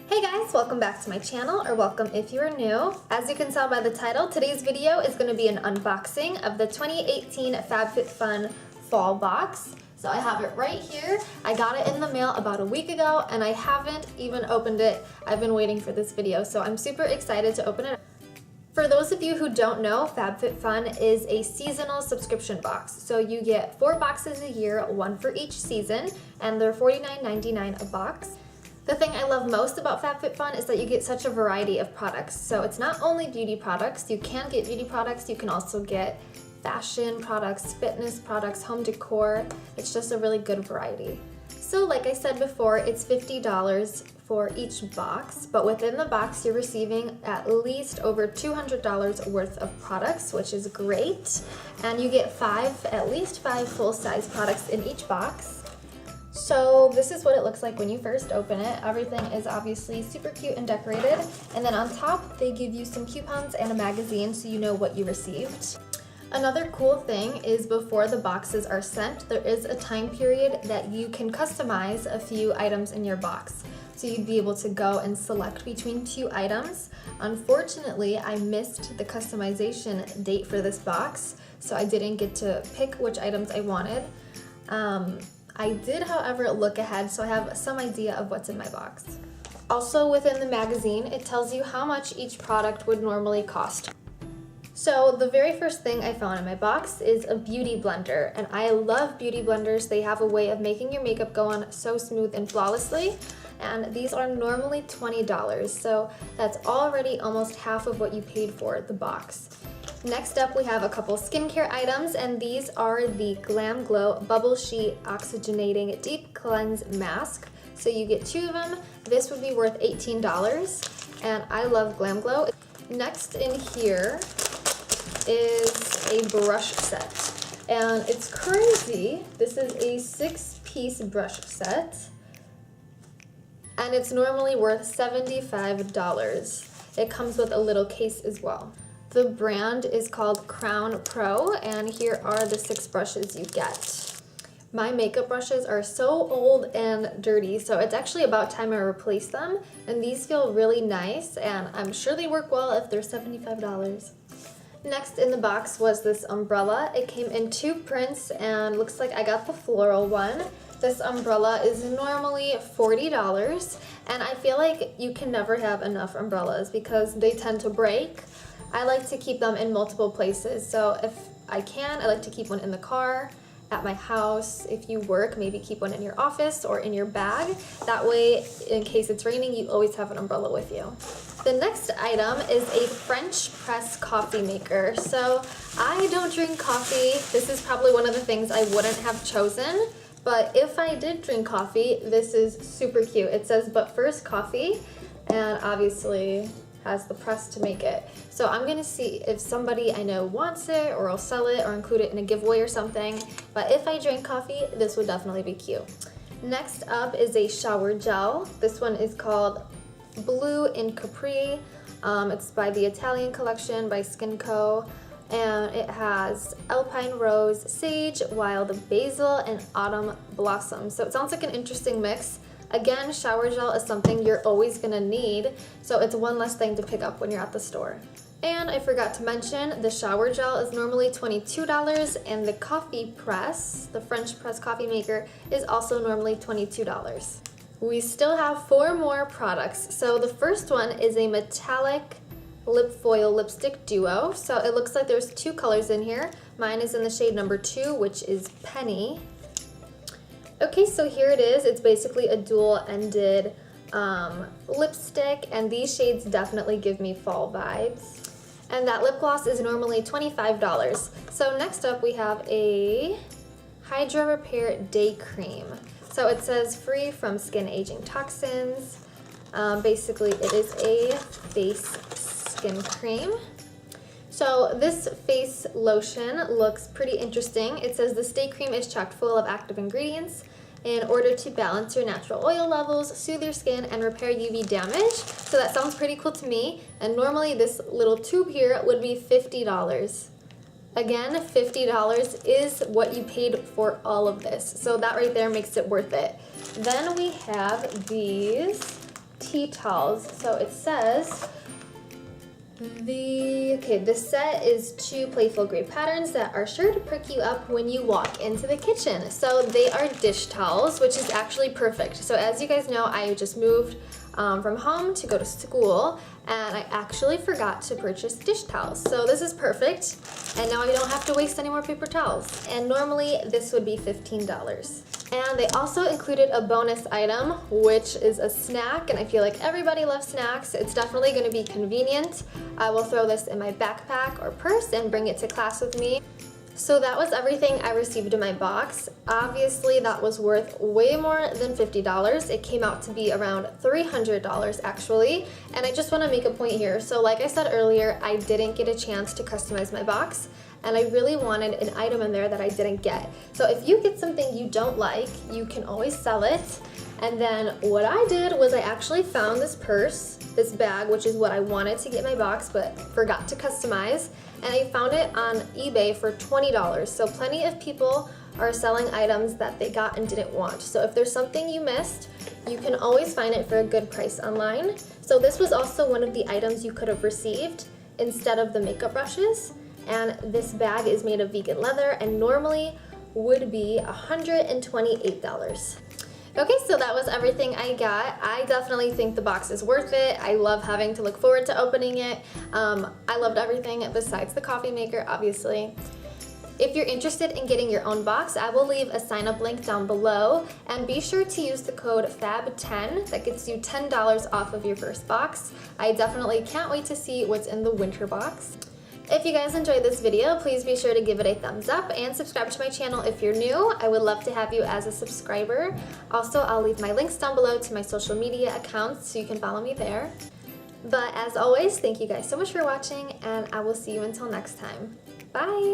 Hey guys, welcome back to my channel, or welcome if you're new. As you can tell by the title, today's video is going to be an unboxing of the 2018 FabFitFun Fall Box. So I have it right here. I got it in the mail about a week ago and I haven't even opened it. I've been waiting for this video, so I'm super excited to open it. For those of you who don't know, FabFitFun is a seasonal subscription box. So you get 4 boxes a year, one for each season, and they're $49.99 a box. The thing I love most about FabFitFun is that you get such a variety of products. So it's not only beauty products, you can get beauty products, you can also get fashion products, fitness products, home decor. It's just a really good variety. So like I said before, it's $50 for each box, but within the box you're receiving at least over $200 worth of products, which is great. And you get at least five full-size products in each box. So this is what it looks like when you first open it. Everything is obviously super cute and decorated. And then on top, they give you some coupons and a magazine so you know what you received. Another cool thing is before the boxes are sent, there is a time period that you can customize a few items in your box. So you'd be able to go and select between 2 items. Unfortunately, I missed the customization date for this box, so I didn't get to pick which items I wanted. I did, however, look ahead, so I have some idea of what's in my box. Also, within the magazine, it tells you how much each product would normally cost. So the very first thing I found in my box is a beauty blender, and I love beauty blenders. They have a way of making your makeup go on so smooth and flawlessly, and these are normally $20, so that's already almost half of what you paid for the box. Next up, we have a couple skincare items, and these are the Glam Glow Bubble Sheet Oxygenating Deep Cleanse Mask. So you get 2 of them. This would be worth $18, and I love Glam Glow. Next in here is a brush set, and it's crazy. This is a 6-piece brush set, and it's normally worth $75. It comes with a little case as well. The brand is called Crown Pro, and here are the 6 brushes you get. My makeup brushes are so old and dirty, so it's actually about time I replace them, and these feel really nice, and I'm sure they work well if they're $75. Next in the box was this umbrella. It came in 2 prints, and looks like I got the floral one. This umbrella is normally $40, and I feel like you can never have enough umbrellas because they tend to break. I like to keep them in multiple places, so if I can, I like to keep one in the car, at my house. If you work, maybe keep one in your office or in your bag. That way, in case it's raining, you always have an umbrella with you. The next item is a French press coffee maker. So I don't drink coffee. This is probably one of the things I wouldn't have chosen, but if I did drink coffee, this is super cute. It says, "But first coffee," and obviously has the press to make it. So I'm gonna see if somebody I know wants it, or I'll sell it or include it in a giveaway or something. But if I drink coffee, this would definitely be cute. Next up is a shower gel. This one is called Blue in Capri. It's by the Italian collection by Skin Co. And it has alpine rose, sage, wild basil, and autumn blossom. So it sounds like an interesting mix. Again, shower gel is something you're always gonna need, so it's one less thing to pick up when you're at the store. And I forgot to mention, the shower gel is normally $22, and the coffee press, the French press coffee maker, is also normally $22. We still have 4 more products. So the first one is a metallic lip foil lipstick duo. So it looks like there's 2 colors in here. Mine is in the shade number 2, which is Penny. Okay, so here it is. It's basically a dual-ended lipstick, and these shades definitely give me fall vibes. And that lip gloss is normally $25. So next up we have a Hydra Repair Day Cream. So it says free from skin aging toxins. Basically it is a face skin cream. So this face lotion looks pretty interesting. It says this day cream is chock full of active ingredients in order to balance your natural oil levels, soothe your skin, and repair UV damage. So that sounds pretty cool to me. And normally this little tube here would be $50. Again, $50 is what you paid for all of this. So that right there makes it worth it. Then we have these tea towels. So it says this set is 2 playful gray patterns that are sure to prick you up when you walk into the kitchen. So they are dish towels, which is actually perfect. So as you guys know, I just moved from home to go to school, and I actually forgot to purchase dish towels. So this is perfect, and now I don't have to waste any more paper towels. And normally this would be $15. And they also included a bonus item, which is a snack, and I feel like everybody loves snacks. It's definitely going to be convenient. I will throw this in my backpack or purse and bring it to class with me. So that was everything I received in my box. Obviously, that was worth way more than $50. It came out to be around $300 actually, and I just want to make a point here. So like I said earlier, I didn't get a chance to customize my box, and I really wanted an item in there that I didn't get. So if you get something you don't like, you can always sell it. And then what I did was I actually found this purse, this bag, which is what I wanted to get in my box but forgot to customize, and I found it on eBay for $20. So plenty of people are selling items that they got and didn't want. So if there's something you missed, you can always find it for a good price online. So this was also one of the items you could have received instead of the makeup brushes. And this bag is made of vegan leather and normally would be $128. Okay, so that was everything I got. I definitely think the box is worth it. I love having to look forward to opening it. I loved everything besides the coffee maker, obviously. If you're interested in getting your own box, I will leave a sign-up link down below, and be sure to use the code FAB10. That gets you $10 off of your first box. I definitely can't wait to see what's in the winter box. If you guys enjoyed this video, please be sure to give it a thumbs up and subscribe to my channel if you're new. I would love to have you as a subscriber. Also, I'll leave my links down below to my social media accounts so you can follow me there. But as always, thank you guys so much for watching, and I will see you until next time. Bye!